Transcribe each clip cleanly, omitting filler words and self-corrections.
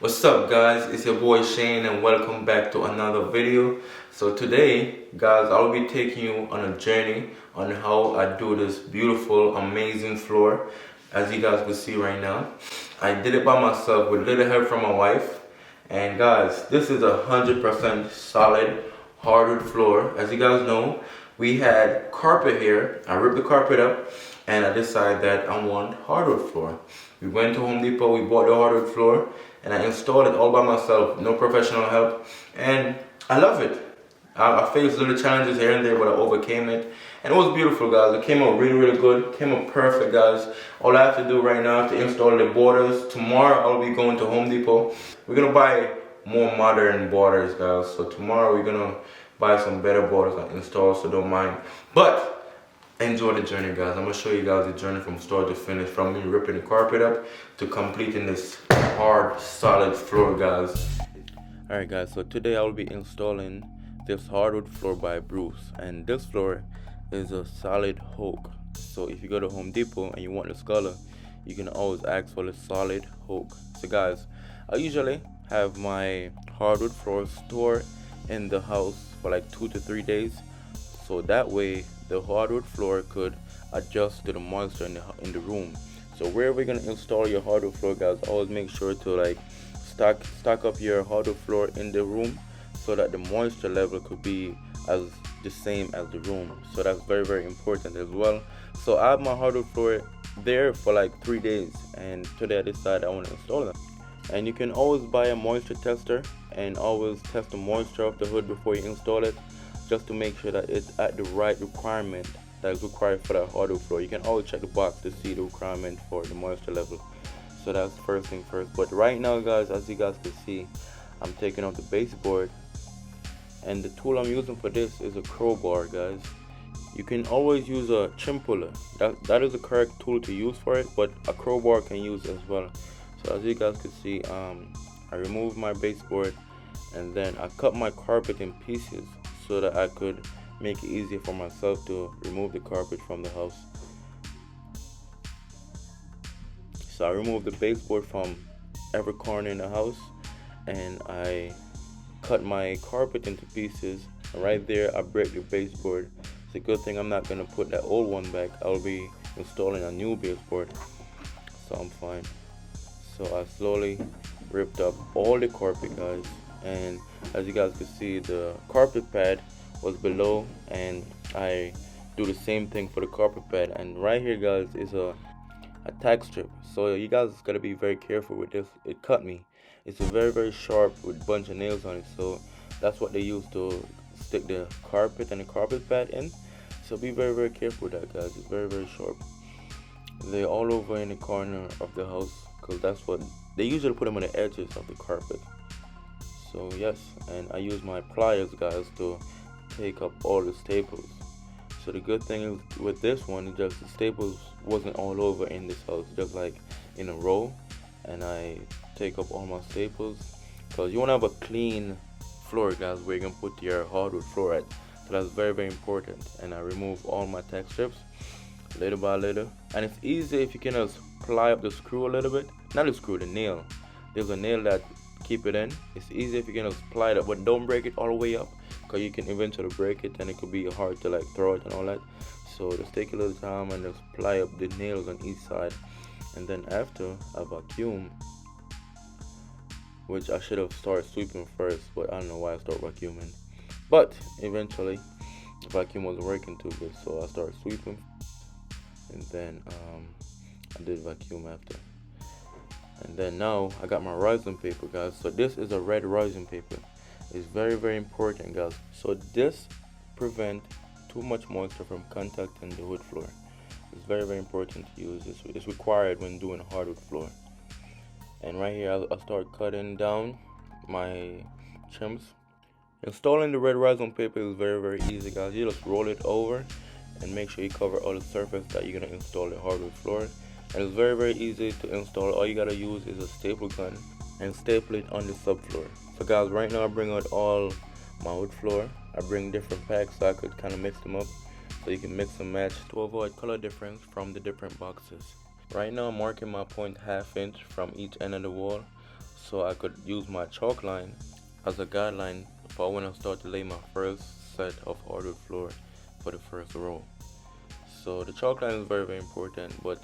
What's up guys, it's your boy Shane and welcome back to another video. So today guys, I'll be taking you on a journey on how I do this beautiful amazing floor. As you guys can see right now, I did it by myself with little help from my wife. And guys, this is 100% solid hardwood floor. As you guys know, we had carpet here. I ripped the carpet up and I decided that I want hardwood floor. We went to Home Depot, we bought the hardwood floor, and I installed it all by myself, no professional help, and I love it. I faced little challenges here and there, but I overcame it, and it was beautiful, guys. It came out really good, came out perfect, guys. All I have to do right now is to install the borders. Tomorrow I'll be going to Home Depot. We're gonna buy more modern borders, guys. So tomorrow we're gonna buy some better borders and install, so don't mind. But enjoy the journey, guys. I'm gonna show you guys the journey from start to finish, from me ripping the carpet up to completing this hard solid floor, guys. Alright guys, so today I will be installing this hardwood floor by Bruce, and this floor is a solid oak. So if you go to Home Depot and you want this color, you can always ask for the solid oak. So guys, I usually have my hardwood floor stored in the house for like 2 to 3 days, so that way the hardwood floor could adjust to the moisture in the room. So wherever you're gonna install your hardwood floor, guys, always make sure to like stock up your hardwood floor in the room so that the moisture level could be as the same as the room. So that's very important as well. So I have my hardwood floor there for like 3 days, and today I decided I want to install them. And you can always buy a moisture tester and always test the moisture of the hood before you install it, just to make sure that it's at the right requirement that is required for that hardwood floor. You can always check the box to see the requirement for the moisture level. So that's first thing first. But right now, guys, as you guys can see, I'm taking off the baseboard, and the tool I'm using for this is a crowbar, guys. You can always use a trim puller. That is the correct tool to use for it, but a crowbar can use as well. So as you guys can see, I removed my baseboard, and then I cut my carpet in pieces so that I could make it easier for myself to remove the carpet from the house. So I removed the baseboard from every corner in the house, and I cut my carpet into pieces. And right there I break the baseboard. It's a good thing I'm not gonna put that old one back. I'll be installing a new baseboard, so I'm fine. So I slowly ripped up all the carpet, guys, and as you guys can see, the carpet pad was below, and I do the same thing for the carpet pad. And right here, guys, is a tack strip, so you guys gotta be very careful with this. It cut me. It's a very sharp with a bunch of nails on it, so that's what they use to stick the carpet and the carpet pad in. So be very careful with that, guys. It's very sharp. They're all over in the corner of the house, because that's what they usually put them on the edges of the carpet. So yes, and I use my pliers, guys, to take up all the staples. So the good thing is with this one is just the staples wasn't all over in this house, just like in a row. And I take up all my staples, because you want to have a clean floor, guys, where you can put your hardwood floor at. So that's very important. And I remove all my tack strips little by little, and it's easy if you can just ply up the screw a little bit. Not the screw, the nail. There's a nail that keep it in. It's easy if you can just ply it up, but don't break it all the way up, because you can eventually break it and it could be hard to like throw it and all that. So just take a little time and just ply up the nails on each side. And then after, I vacuum, which I should have started sweeping first, but I don't know why I started vacuuming. But eventually the vacuum wasn't working too good, so I started sweeping, and then I did vacuum after. And then now I got my rising paper, guys. So this is a red rising paper. It's very important, guys. So this prevent too much moisture from contacting the wood floor. It's very important to use this. It's required when doing a hardwood floor. And right here I start cutting down my trims. Installing the red rising paper is very easy, guys. You just roll it over and make sure you cover all the surface that you're gonna install the hardwood floor. And it's very easy to install. All you gotta use is a staple gun and staple it on the subfloor. So guys, right now I bring out all my wood floor. I bring different packs so I could kind of mix them up, so you can mix and match to avoid color difference from the different boxes. Right now I'm marking my point 1/2 inch from each end of the wall, so I could use my chalk line as a guideline for when I start to lay my first set of hardwood floor for the first row. So the chalk line is very important, but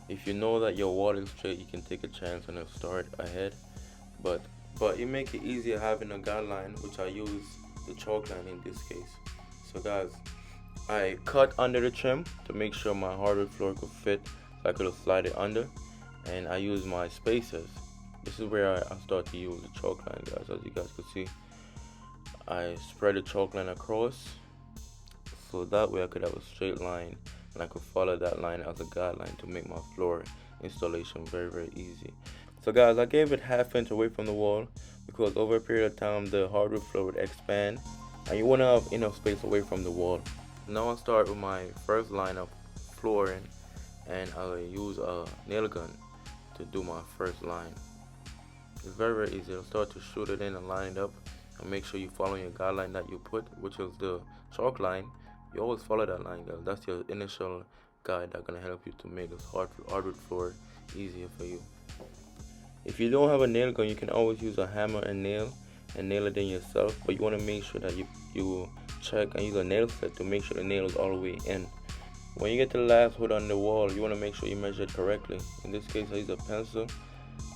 if you know that your wall is straight, you can take a chance and start ahead. But it make it easier having a guideline, which I use the chalk line in this case. So guys, I cut under the trim to make sure my hardwood floor could fit, so I could slide it under, and I use my spacers. This is where I start to use the chalk line, guys. As you guys can see, I spread the chalk line across, so that way I could have a straight line and I could follow that line as a guideline to make my floor installation very easy. So guys, I gave it 1/2 inch away from the wall because over a period of time the hardwood floor would expand and you want to have enough space away from the wall. Now I'll start with my first line of flooring, and I'll use a nail gun to do my first line. It's very easy. I'll start to shoot it in and line it up, and make sure you follow your guideline that you put, which is the chalk line. You always follow that line, guys. That's your initial guide that's gonna help you to make this hardwood floor easier for you. If you don't have a nail gun, you can always use a hammer and nail it in yourself, but you want to make sure that you check and use a nail set to make sure the nail is all the way in. When you get to the last hood on the wall, you want to make sure you measure it correctly. In this case, I use a pencil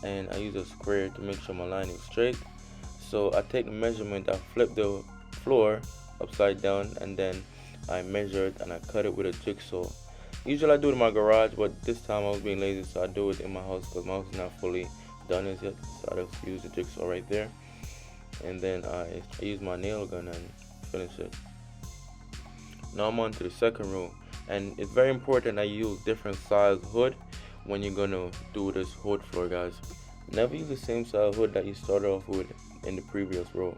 and I use a square to make sure my line is straight. So I take the measurement, I flip the floor upside down, and then I measure it and I cut it with a jigsaw. Usually I do it in my garage, but this time I was being lazy, so I do it in my house because my house is not fully done as yet. So I just use the jigsaw right there, and then I use my nail gun and finish it. Now I'm on to the second row, and it's very important that you use different size hood when you're gonna do this hood floor, guys. Never use the same size hood that you started off with in the previous row.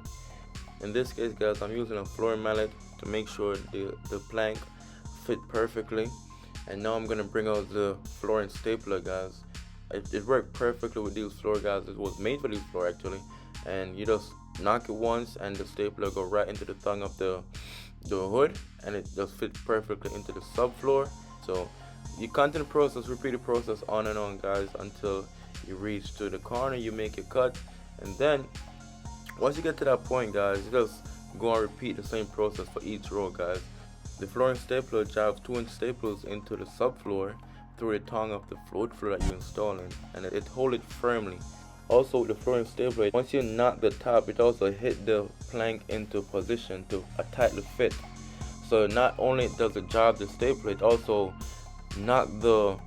In this case, guys, I'm using a floor mallet to make sure the plank fit perfectly. And now I'm gonna bring out the flooring stapler, guys. It worked perfectly with these floor, guys. It was made for these floor actually, and you just knock it once and the stapler go right into the tongue of the hood, and it just fits perfectly into the subfloor. So you continue the process, repeat the process on and on, guys, until you reach to the corner. You make your cut, and then once you get to that point, guys, you just go and repeat the same process for each row, guys. The flooring stapler jabs 2-inch staples into the subfloor through the tongue of the wood floor that you're installing, and it holds it firmly. Also with the flooring stapler, once you knock the top, it also hit the plank into position to a tightly fit. So not only does it job the stapler, it also knock the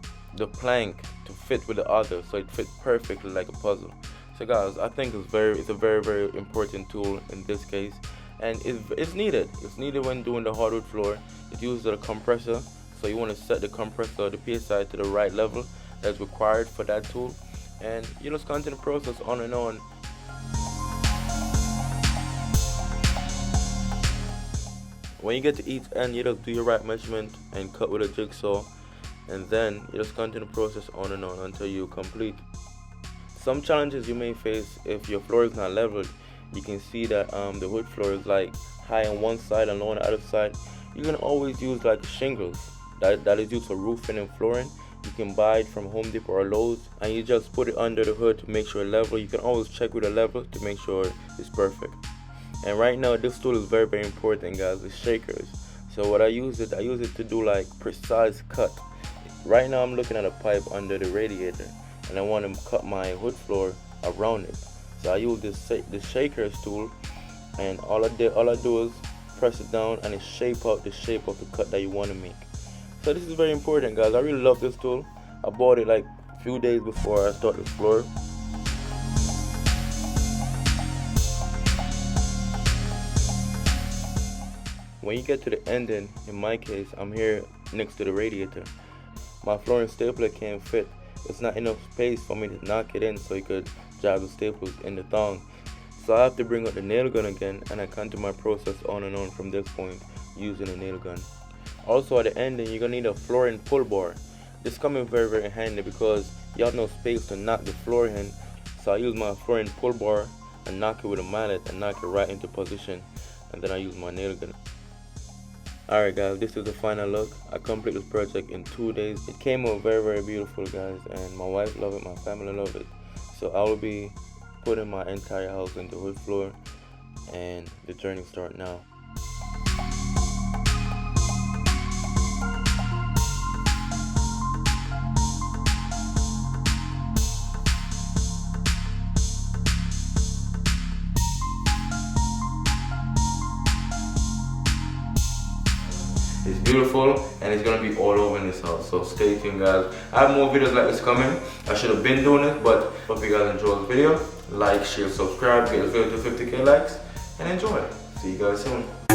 plank to fit with the other, so it fits perfectly like a puzzle. So guys, I think it's a very important tool in this case, and it's needed. It's needed when doing the hardwood floor. It uses a compressor, so you want to set the compressor, the PSI, to the right level that's required for that tool, and you just continue the process on and on. When you get to each end, you just do your right measurement and cut with a jigsaw, and then you just continue the process on and on until you complete. Some challenges you may face if your floor is not leveled. You can see that the wood floor is like high on one side and low on the other side. You can always use like shingles that is used for roofing and flooring. You can buy it from Home Depot or Lowe's, and you just put it under the hood to make sure it's level. You can always check with a level to make sure it's perfect. And right now this tool is very important, guys. The shakers. So what I use it to do like precise cut. Right now I'm looking at a pipe under the radiator, and I want to cut my wood floor around it. So I use the shakers tool, and all I do is press it down and it shape out the shape of the cut that you want to make. So this is very important, guys. I really love this tool. I bought it like a few days before I started the floor. When you get to the ending, in my case, I'm here next to the radiator. My flooring stapler can't fit. It's not enough space for me to knock it in so you could jab the staples in the thong. So I have to bring out the nail gun again, and I continue my process on and on from this point using a nail gun. Also at the ending, you're gonna need a flooring pull bar. This comes in very handy because you have no space to knock the floor in. So I use my flooring pull bar and knock it with a mallet and knock it right into position, and then I use my nail gun. Alright guys, this is the final look. I completed this project in 2 days. It came out very beautiful, guys, and my wife loved it, my family loved it. So I will be putting my entire house into wood floor, and the journey starts now. It's beautiful and it's gonna be all over in this house. So stay tuned, guys. I have more videos like this coming. I should have been doing it, but hope you guys enjoyed the video. Like, share, subscribe, get the video to 50K likes, and enjoy. See you guys soon.